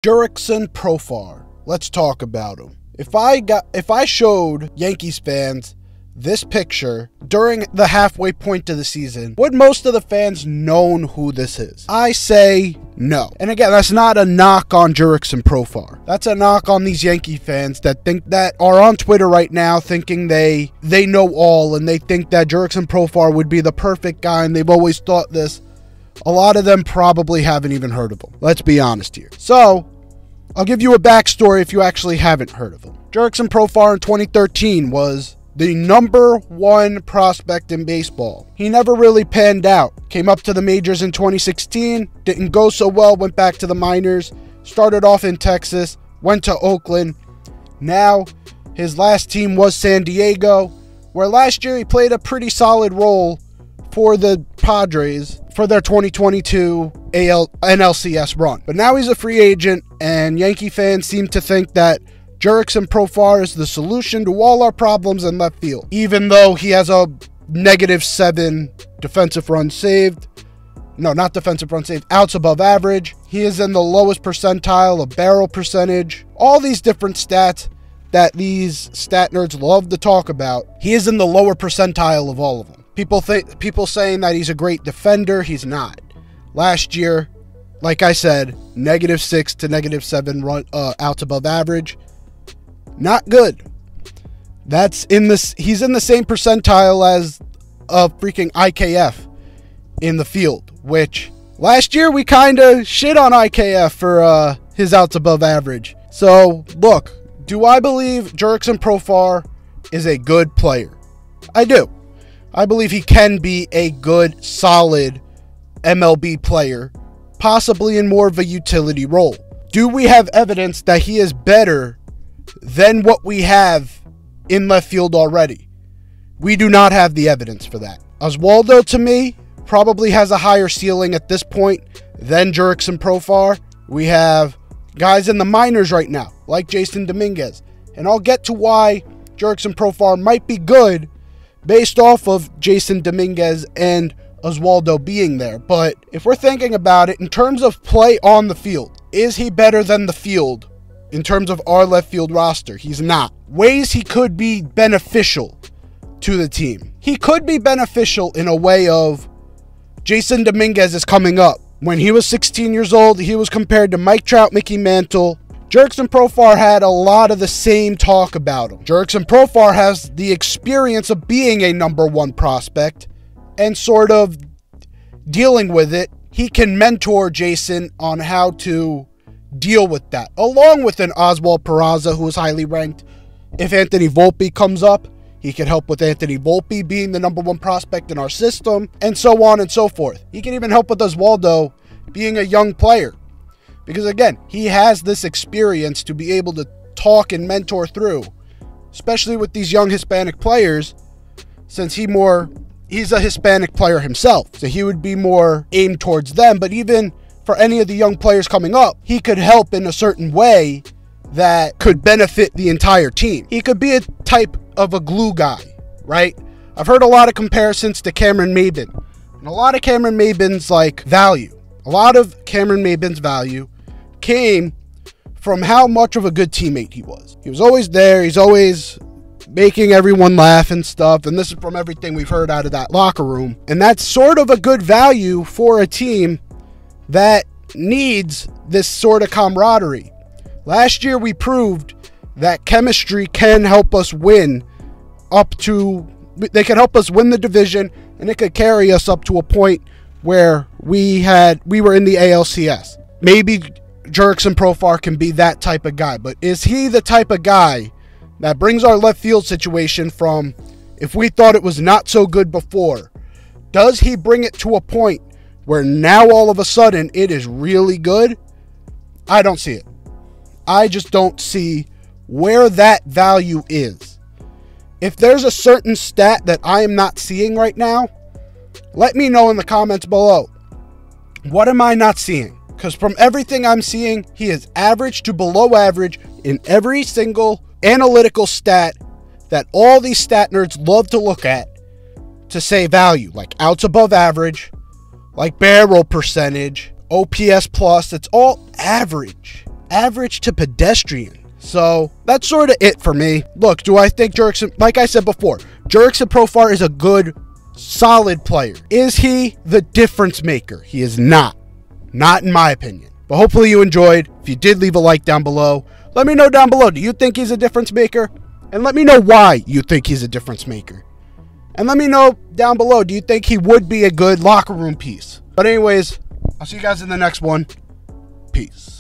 Jurickson Profar. Let's talk about him. If I showed Yankees fans this picture during the halfway point of the season, would most of the fans known who this is? I say no. And again, that's not a knock on Jurickson Profar. That's a knock on these Yankee fans that are on Twitter right now thinking they know all, and they think that Jurickson Profar would be the perfect guy, and they've always thought this. A lot of them probably haven't even heard of him. Let's be honest here. So, I'll give you a backstory if you actually haven't heard of him. Jurickson Profar in 2013 was the #1 prospect in baseball. He never really panned out. Came up to the majors in 2016, didn't go so well, went back to the minors, started off in Texas, went to Oakland. Now, his last team was San Diego, where last year he played a pretty solid role for the Padres for their 2022 NLCS run. But now he's a free agent, and Yankee fans seem to think that Jurickson Profar is the solution to all our problems in left field, even though he has a -7 defensive run saved. No, not defensive run saved, outs above average. He is in the lowest percentile of barrel percentage. All these different stats that these stat nerds love to talk about, he is in the lower percentile of all of them. People saying that he's a great defender, he's not. Last year, like I said, -6 to -7 run outs above average. Not good. He's in the same percentile as a freaking IKF in the field, which last year we kind of shit on IKF for his outs above average. So, look, do I believe Jurickson Profar is a good player? I do. I believe he can be a good, solid MLB player, possibly in more of a utility role. Do we have evidence that he is better than what we have in left field already? We do not have the evidence for that. Oswaldo, to me, probably has a higher ceiling at this point than Jurickson Profar. We have guys in the minors right now, like Jasson Dominguez. And I'll get to why Jurickson Profar might be good based off of Jasson Dominguez and Oswaldo being there. But if we're thinking about it in terms of play on the field, is he better than the field in terms of our left field roster? He's not. Ways he could be beneficial to the team. He could be beneficial in a way of Jasson Dominguez is coming up. When he was 16 years old, he was compared to Mike Trout, Mickey Mantle. Jurickson Profar had a lot of the same talk about him. Jurickson Profar has the experience of being a #1 prospect and sort of dealing with it. He can mentor Jasson on how to deal with that, along with an Oswald Peraza, who is highly ranked. If Anthony Volpe comes up, he can help with Anthony Volpe being the #1 prospect in our system, and so on and so forth. He can even help with Oswaldo being a young player. Because again, he has this experience to be able to talk and mentor through, especially with these young Hispanic players, since he's a Hispanic player himself. So he would be more aimed towards them. But even for any of the young players coming up, he could help in a certain way that could benefit the entire team. He could be a type of a glue guy, right? I've heard a lot of comparisons to Cameron Maybin. And a lot of Cameron Maybin's value came from how much of a good teammate he was. He was always there. He's always making everyone laugh and stuff. And this is from everything we've heard out of that locker room. And that's sort of a good value for a team that needs this sort of camaraderie. Last year, we proved that chemistry can help us win they can help us win the division, and it could carry us up to a point where we were in the ALCS. Maybe Jurickson Profar can be that type of guy, but is he the type of guy that brings our left field situation from, if we thought it was not so good before, does he bring it to a point where now all of a sudden it is really good? I don't see it. I just don't see where that value is. If there's a certain stat that I am not seeing right now, let me know in the comments below. What am I not seeing? Because from everything I'm seeing, he is average to below average in every single analytical stat that all these stat nerds love to look at to say value, like outs above average, like barrel percentage, OPS plus. It's all average. average to pedestrian. So that's sort of it for me. Look, do I think Jurickson, like I said before, Jurickson Profar is a good, solid player. Is he the difference maker? He is not. Not in my opinion. But hopefully you enjoyed. If you did, leave a like down below. Let me know down below, do you think he's a difference maker? And let me know why you think he's a difference maker. And let me know down below, do you think he would be a good locker room piece? But anyways, I'll see you guys in the next one. Peace.